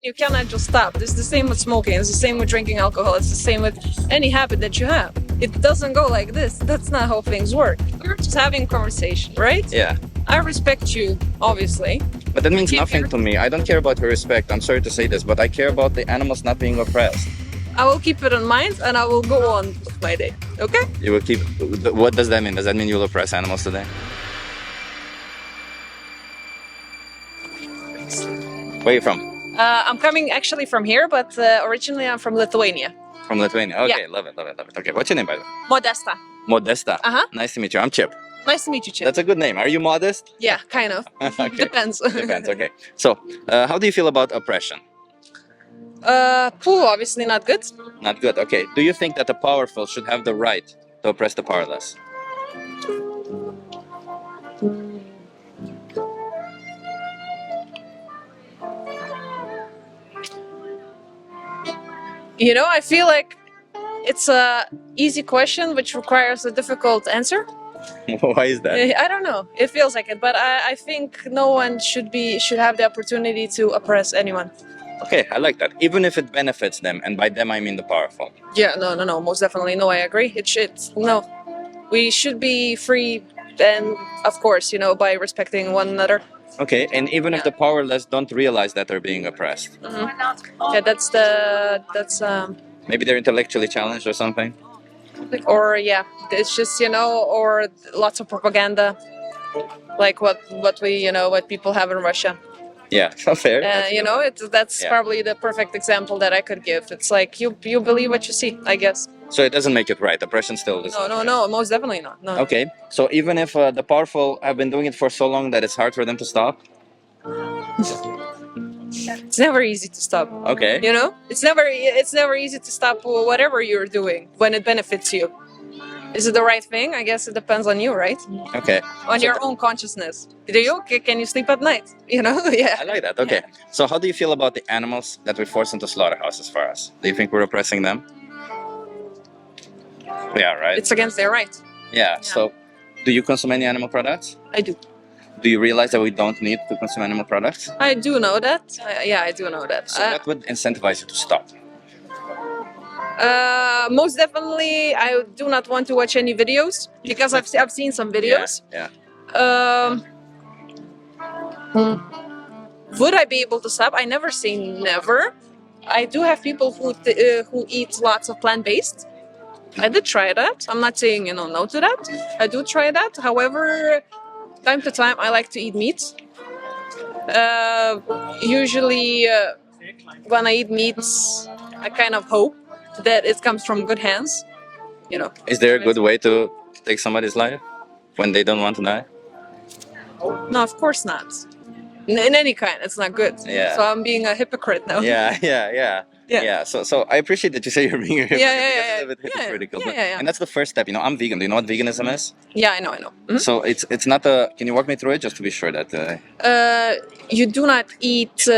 You cannot just stop. It's the same with smoking. It's the same with drinking alcohol. It's the same with any habit that you have. It doesn't go like this. That's not how things work. We're just having a conversation, right? Yeah. I respect you, obviously. But that means Keep nothing your- to me. I don't care about your respect. I'm sorry to say this, but I care about the animals not being oppressed. I will keep it in mind and I will go on with my day. Okay? You will keep. What does that mean? Does that mean you'll oppress animals today? Where are you from? I'm coming actually from here, but originally I'm from Lithuania. From Lithuania. Okay, Yeah. love it, love it, love it. Okay, what's your name, by the way? Modesta. Modesta. Uh-huh. Nice to meet you. I'm Chip. Nice to meet you, Chip. That's a good name. Are you modest? Yeah, kind of. Okay. Depends. Depends. Okay. So, how do you feel about oppression? Obviously not good. Not good. Okay. Do you think that the powerful should have the right to oppress the powerless? You know, I feel like it's a easy question which requires a difficult answer. Why is that? I don't know. It feels like it, but I think no one should have the opportunity to oppress anyone. Okay, I like that. Even if it benefits them, and by them I mean the powerful. Yeah, no, most definitely. No, I agree. It should. No, we should be free, and of course, you know, by respecting one another. Okay, and even if the powerless don't realize that they're being oppressed, Yeah, that's maybe they're intellectually challenged or something. or yeah, it's just, you know, or lots of propaganda, like what people have in Russia. Yeah, fair. You know, that's Yeah. probably the perfect example that I could give. It's like you believe what you see, I guess. So it doesn't make it right. Oppression still is. No, most definitely not. No. Okay, so even if the powerful have been doing it for so long that it's hard for them to stop. It's never easy to stop. Okay. You know, it's never easy to stop whatever you're doing when it benefits you. Is it the right thing? I guess it depends on you, right? Okay. On So your own consciousness. Can you sleep at night? You know, yeah. I like that. Okay. So how do you feel about the animals that we force into slaughterhouses for us? Do you think we're oppressing them? Yeah, right. It's against their right. Yeah. So, do you consume any animal products? I do. Do you realize that we don't need to consume animal products? I do know that. Yeah, I do know that. So what would incentivize you to stop? Most definitely, I do not want to watch any videos because I've seen some videos. Yeah. Would I be able to stop? I never say never. I do have people who eat lots of plant-based. I did try that. I'm not saying no to that. I do try that. However, time to time, I like to eat meat. Usually, when I eat meats, I kind of hope that it comes from good hands. You know. Is there a good way to take somebody's life when they don't want to die? No, of course not. In any kind, it's not good. Yeah. So I'm being a hypocrite now. Yeah. So I appreciate that you say you're being a hypocrite. Yeah. It's a bit hypocritical. Yeah. And that's the first step. I'm vegan. Do you know what veganism is? Yeah, I know. Mhm. So it's not a. Can you walk me through it just to be sure that? You do not eat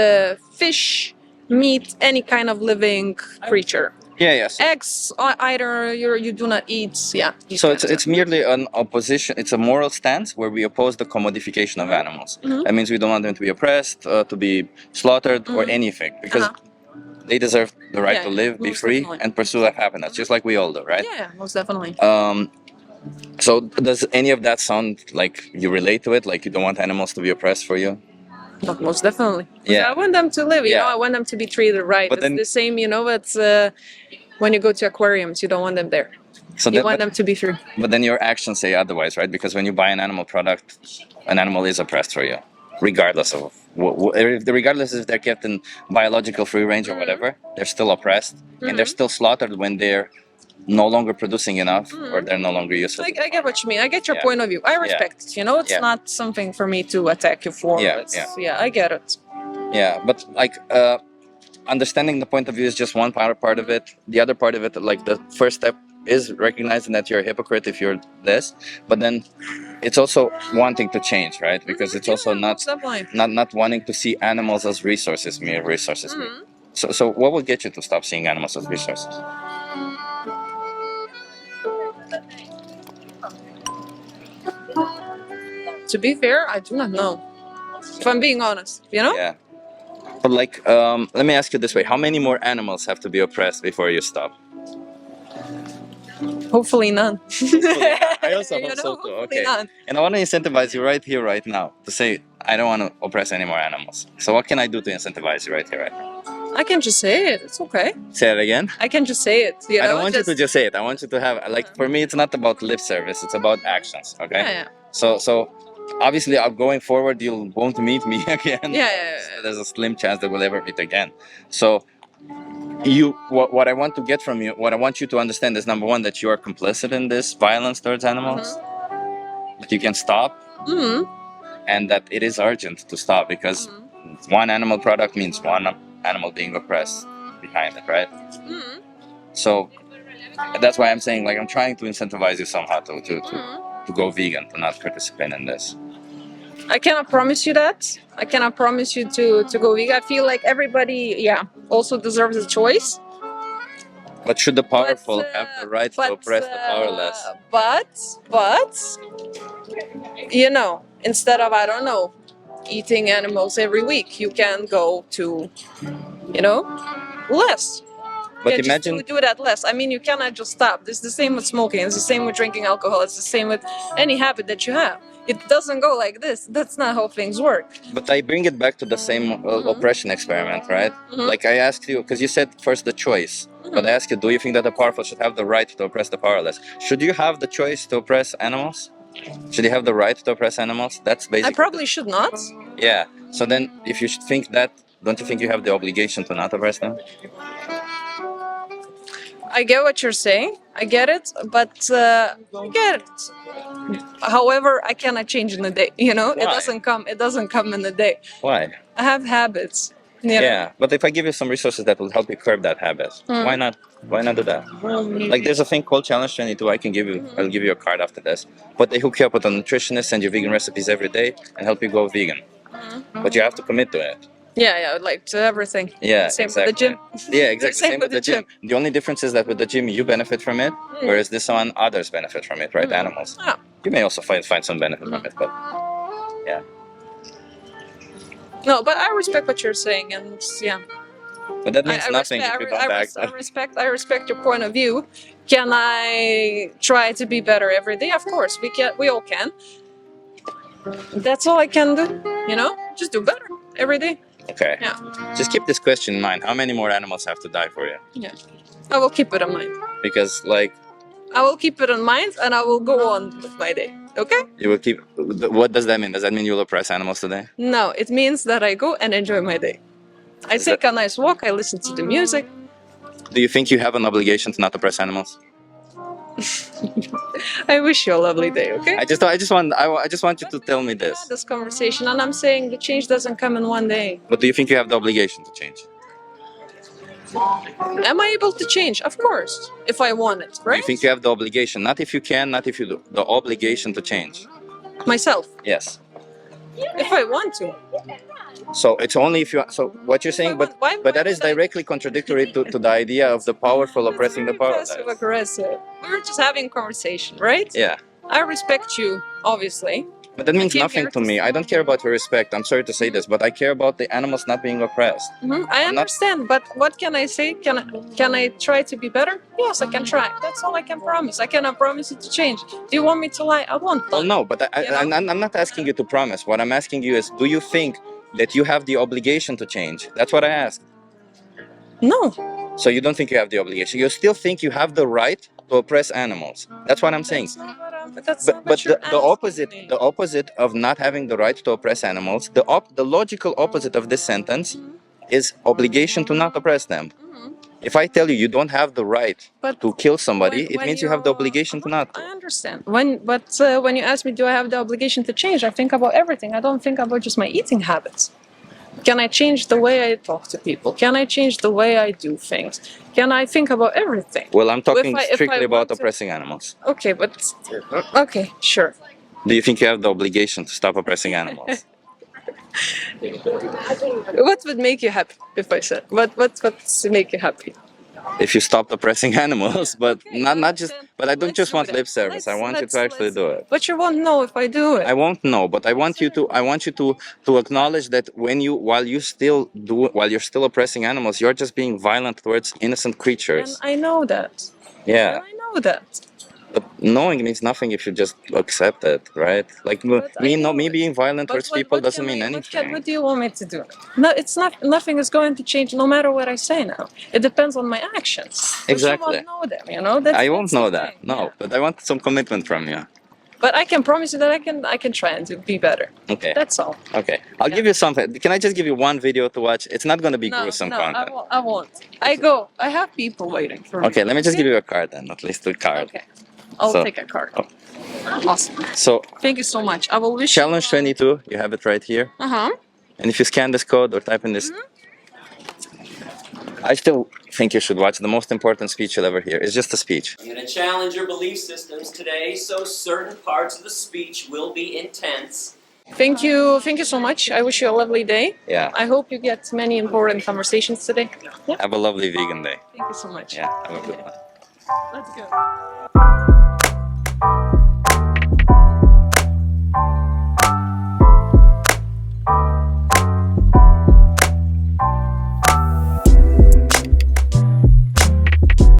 fish, meat, any kind of living creature. Yeah. So, Eggs, either you do not eat. Yeah. so it's merely an opposition. It's a moral stance where we oppose the commodification of animals. That means we don't want them to be oppressed, to be slaughtered, or anything, because they deserve the right to live, be most free, definitely. and pursue their happiness, just like we all do, right? Yeah, most definitely. So does any of that sound like you relate to it? Like you don't want animals to be oppressed for you? Not most definitely. Yeah. I want them to live. You Yeah. know, I want them to be treated right. But It's then- the same. You know, it's when you go to aquariums, you don't want them there. So You want them to be free. but then your actions say otherwise, right? Because when you buy an animal product, an animal is oppressed for you, regardless of regardless if they're kept in biological free range or whatever. They're still oppressed, and they're still slaughtered when they're no longer producing enough or they're no longer useful. I get what you mean. I get your Yeah. point of view. I respect it. You know, it's Yeah. not something for me to attack you for. Yeah, Yeah, I get it. Yeah, but like understanding the point of view is just one part of it. The other part of it, like the first step, is recognizing that you're a hypocrite if you're this. But then it's also wanting to change, right? Because it's also not Definitely. not wanting to see animals as resources, mere resources. So what would get you to stop seeing animals as resources? To be fair, I do not know. If I'm being honest, you know. Yeah. But let me ask you this way: how many more animals have to be oppressed before you stop? Hopefully none. I also You hope know, so too. hopefully Okay. none. And I want to incentivize you right here, right now, to say, I don't want to oppress any more animals. So what can I do to incentivize you right here, right now? I can just say it. It's okay. Say it again. I can just say it. You know, I don't want you to just say it. I want you to have, like, for me, it's not about lip service. It's about actions. Okay. Yeah, So obviously, going forward, you won't meet me again. yeah. So there's a slim chance that we'll ever meet again. So what I want to get from you, what I want you to understand is, number one, that you are complicit in this violence towards animals, that you can stop, and that it is urgent to stop, because one animal product means one animal being oppressed behind it, right? So that's why I'm saying, like, I'm trying to incentivize you somehow to go vegan, to not participate in this. I cannot promise you that. I cannot promise you to go vegan. I feel like everybody, also deserves a choice. But should the powerful have the right to oppress the powerless? But, you know, instead of, I don't know, eating animals every week, you can go to, you know, less. But Yeah, imagine, just do that less. I mean, you cannot just stop. It's the same with smoking. It's the same with drinking alcohol. It's the same with any habit that you have. It doesn't go like this. That's not how things work. but I bring it back to the same oppression experiment, right? Like I asked you, because you said first the choice, but I asked you, do you think that the powerful should have the right to oppress the powerless? Should you have the choice to oppress animals? Should you have the right to oppress animals? That's basically. I probably should not. Yeah. So then, if you should think that, don't you think you have the obligation to not oppress them? I get what you're saying. I get it, but I get it. However, I cannot change in a day. You know, Why? it doesn't come. It doesn't come in a day. Why? I have habits. You know? Yeah, but if I give you some resources that will help you curb that habit, why not? Why not do that? Like, there's a thing called Challenge 22. I can give you. I'll give you a card after this. But they hook you up with a nutritionist, send you vegan recipes every day, and help you go vegan. But you have to commit to it. Yeah, like to everything. Yeah, Same exactly. with the gym. Yeah, exactly. Same with the gym. The only difference is that with the gym you benefit from it, whereas this one others benefit from it, right? Animals. Yeah. You may also find some benefit from it, but yeah. No, but I respect what you're saying, and yeah. But that means nothing if you don't act. I respect your point of view. Can I try to be better every day? Of course, we can. We all can. That's all I can do. You know, just do better every day. Okay. Yeah. Just keep this question in mind. How many more animals have to die for you? Yeah. I will keep it in mind. Because, like, I will keep it in mind, and I will go on with my day. Okay? you will keep. What does that mean? Does that mean you'll oppress animals today? No, it means that I go and enjoy my day. I take a nice walk. I listen to the music. Do you think you have an obligation to not oppress animals? I wish you a lovely day. Okay? I just want you to tell me We had this. this conversation, and I'm saying the change doesn't come in one day. But do you think you have the obligation to change? Am I able to change? Of course, if I want it, Do right? you think you have the obligation? Not if you can, not if you do. The obligation to change. Myself, Yes. if I want to. So it's only if you. So what you're saying, but that is directly contradictory to the idea of the powerful oppressing the powerless. Passive aggressive. We were just having a conversation, right? Yeah. I respect you, obviously. But that means came nothing here to to me. I don't care about your respect. I'm sorry to say this, but I care about the animals not being oppressed. I understand, but what can I say? Can I try to be better? Yes, I can try. That's all I can promise. I cannot promise you to change. Do you want me to lie? I won't lie. Well, no, but I'm not asking you to promise. What I'm asking you is, do you think that you have the obligation to change? That's what I asked. No. So you don't think you have the obligation. You still think you have the right to oppress animals. That's what I'm saying. But the opposite of not having the right to oppress animals, the logical opposite of this sentence is obligation to not oppress them. If I tell you you don't have the right to kill somebody, it means you have the obligation to not. I understand. When you ask me, do I have the obligation to change? I think about everything. I don't think about just my eating habits. Can I change the way I talk to people? Can I change the way I do things? Can I think about everything? Well, I'm talking If I strictly about want to- oppressing animals. Okay, but okay, sure. Do you think you have the obligation to stop oppressing animals? What would make you happy if I said? What make you happy? if you stop oppressing animals, but Okay, not just. then But I don't let's just do want that. lip service. I want you to actually do it. But you won't know if I do it. I won't know, but I want you to. I want you to acknowledge that while you're still oppressing animals, you're just being violent towards innocent And creatures. I know that. Yeah. And I know that. But knowing means nothing if you just accept it, right? Like But I know me it. being violent But towards people what doesn't can mean I? anything. What do you want me to do? No, it's not. Nothing is going to change, no matter what I say now. It depends on my actions. Exactly. But you won't know them. You know. That's, I won't that's the know that. thing, No, yeah. but I want some commitment from you. But I can promise you that I can try and be better. Okay. That's all. Okay. I'll give you something. Can I just give you one video to watch? It's not going to be No, gruesome no, content. I won't. I go. I have people waiting for me. Okay, let me just give you a card then, at least a card. Okay. I'll So- take a card. Oh. Awesome. So, Thank you so much. I will wish challenge you. 22, you have it right here. Uh-huh. And if you scan this code or type in this, I still think you should watch the most important speech you'll ever hear. It's just a speech. I'm going to challenge your belief systems today, so certain parts of the speech will be intense. Thank you so much. I wish you a lovely day. Yeah. I hope you get many important conversations today. Yeah. Have a lovely vegan day. Thank you so much. Yeah, have a good one. Let's go.